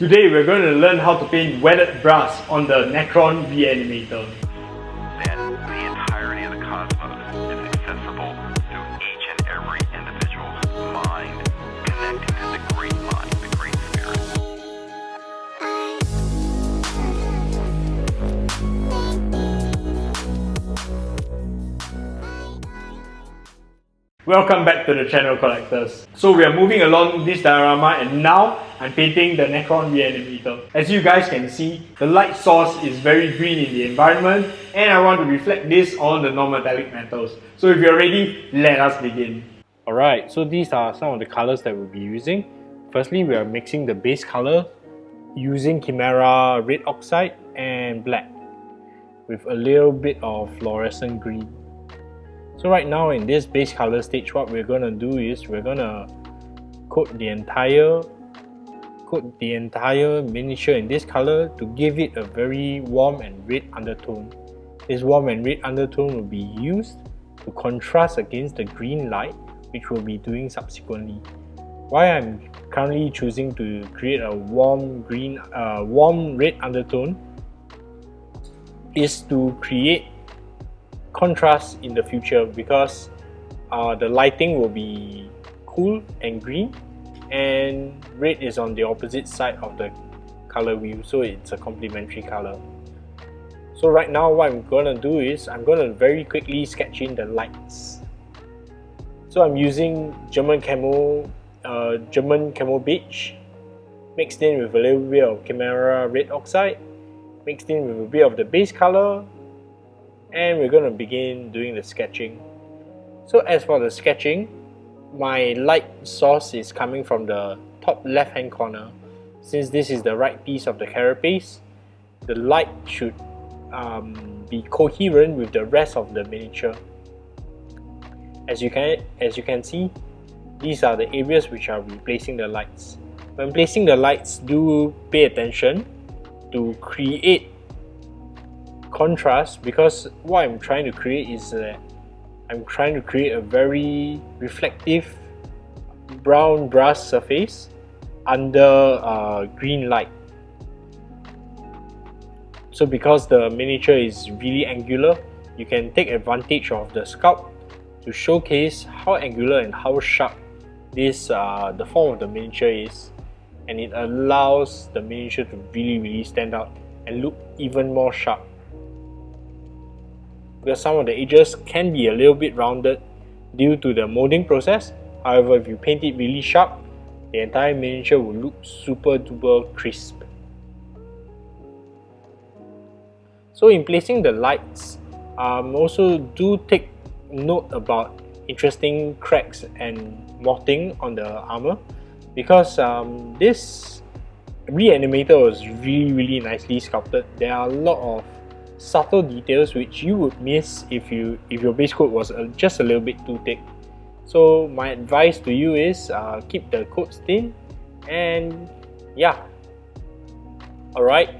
Today we're going to learn how to paint weathered brass on the Necron Reanimator. That the entirety of the cosmos is accessible through each and every individual's mind, connecting to the great mind, the great spirit. Welcome back to the channel, collectors. So we are moving along this diorama and now I'm painting the Necron Reanimator. As you guys can see, the light source is very green in the environment and I want to reflect this on the non-metallic metals. So if you're ready, let us begin. Alright, so these are some of the colors that we'll be using. Firstly, we are mixing the base color using Chimera red oxide and black with a little bit of fluorescent green. So right now in this base color stage, what we're going to do is we're going to coat the entire miniature in this color to give it a very warm and red undertone. This warm and red undertone will be used to contrast against the green light, which we'll be doing subsequently. Why I'm currently choosing to create a warm red undertone is to create contrast in the future, because the lighting will be cool and green and red is on the opposite side of the color wheel, so it's a complementary color. So right now what I'm going to do is I'm going to very quickly sketch in the lights. So I'm using German camo beige mixed in with a little bit of Chimera red oxide mixed in with a bit of the base color, and we're going to begin doing the sketching. So as for the sketching, my light source is coming from the top left hand corner. Since this is the right piece of the carapace, the light should be coherent with the rest of the miniature. As you can see, these are the areas which I'll be placing the lights. When placing the lights, do pay attention to create contrast, because what I'm trying to create is that I'm trying to create a very reflective brown brass surface under green light. So because the miniature is really angular, you can take advantage of the sculpt to showcase how angular and how sharp this the form of the miniature is, and it allows the miniature to really stand out and look even more sharp. Because some of the edges can be a little bit rounded due to the molding process. However, if you paint it really sharp, the entire miniature will look super duper crisp. So in placing the lights, also do take note about interesting cracks and mottling on the armor, because this Reanimator was really nicely sculpted. There are a lot of subtle details which you would miss if your base coat was just a little bit too thick. So my advice to you is keep the coats thin, and yeah. Alright,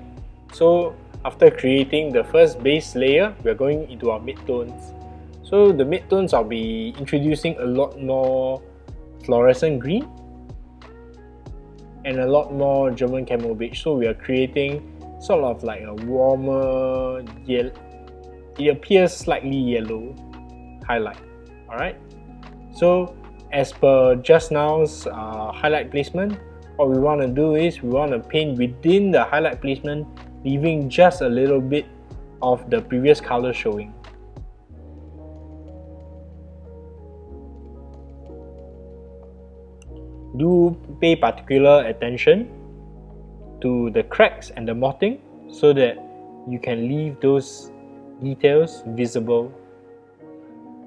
so after creating the first base layer, we're going into our midtones. So the midtones, I'll be introducing a lot more fluorescent green and a lot more German camo beige. So we are creating sort of like a warmer yellow, it appears slightly yellow highlight. Alright, so as per just now's highlight placement, what we want to do is we want to paint within the highlight placement, leaving just a little bit of the previous color showing. Do pay particular attention to the cracks and the mottling so that you can leave those details visible.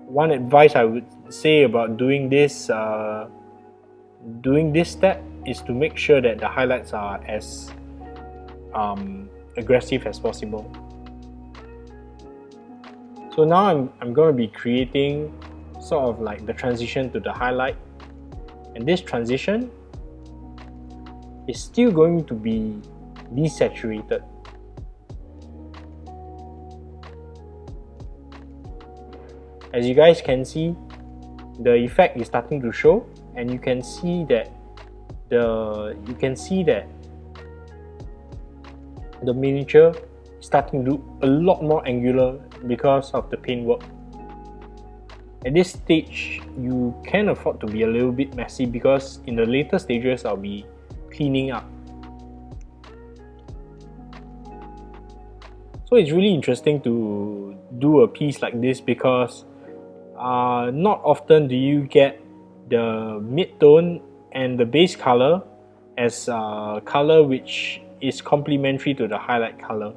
One advice I would say about doing this step is to make sure that the highlights are as aggressive as possible. So now I'm going to be creating sort of like the transition to the highlight, and this transition is still going to be desaturated. As you guys can see, the effect is starting to show, and you can see that the miniature is starting to look a lot more angular because of the paintwork. At this stage, you can afford to be a little bit messy because in the later stages I'll be cleaning up. So it's really interesting to do a piece like this because not often do you get the mid-tone and the base color as a color which is complementary to the highlight color.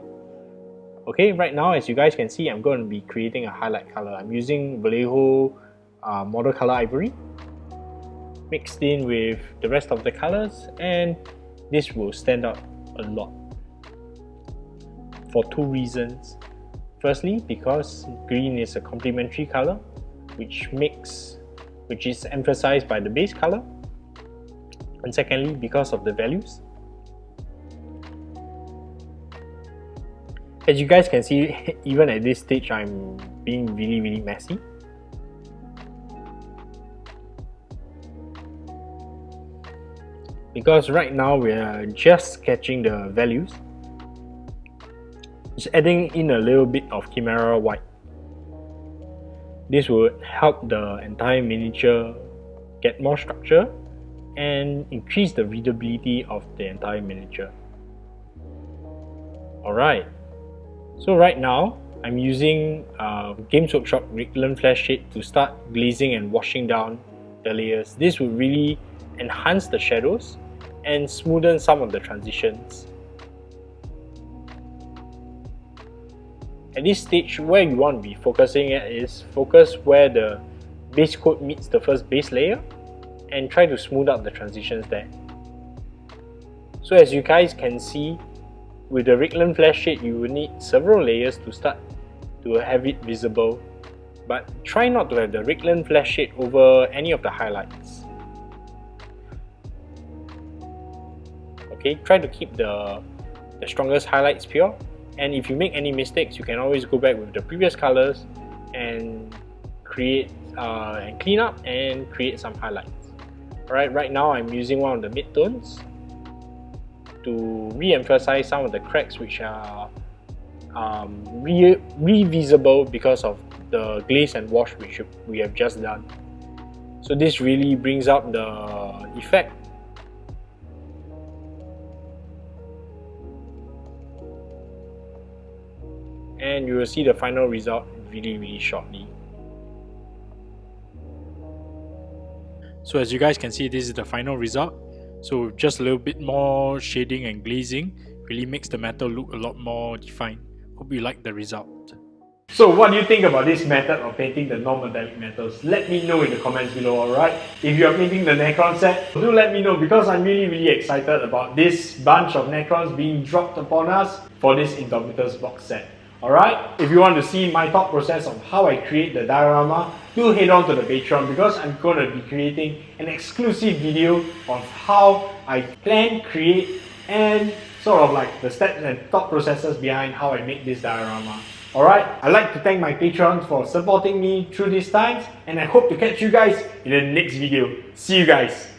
Okay, right now as you guys can see, I'm going to be creating a highlight color. I'm using Vallejo Model Color Ivory mixed in with the rest of the colors, and this will stand out a lot for two reasons. Firstly, because green is a complementary color which is emphasized by the base color, and secondly because of the values. As you guys can see, even at this stage I'm being really messy. Because right now we are just sketching the values, just adding in a little bit of Chimera white. This would help the entire miniature get more structure and increase the readability of the entire miniature. Alright, so right now I'm using Games Workshop Reclan Flash Shade to start glazing and washing down the layers. This will really enhance the shadows and smoothen some of the transitions. At this stage, where you want to be focusing at is focus where the base coat meets the first base layer and try to smooth out the transitions there. So as you guys can see, with the Reclan Flash Shade you will need several layers to start to have it visible, but try not to have the Reclan Flash Shade over any of the highlights. Okay, try to keep the strongest highlights pure, and if you make any mistakes you can always go back with the previous colors and create and clean up and create some highlights. Alright, right now I'm using one of the mid-tones to re-emphasize some of the cracks which are re-visible because of the glaze and wash which we have just done. So this really brings up the effect. And you will see the final result really shortly. So as you guys can see, this is the final result. So just a little bit more shading and glazing really makes the metal look a lot more defined. Hope you like the result. So what do you think about this method of painting the non-metallic metals? Let me know in the comments below, alright? If you are painting the Necron set, do let me know because I'm really excited about this bunch of Necrons being dropped upon us for this Indomitus box set. Alright, if you want to see my thought process of how I create the diorama, do head on to the Patreon because I'm going to be creating an exclusive video of how I plan, create, and sort of like the steps and thought processes behind how I make this diorama. Alright, I'd like to thank my patrons for supporting me through these times, and I hope to catch you guys in the next video. See you guys!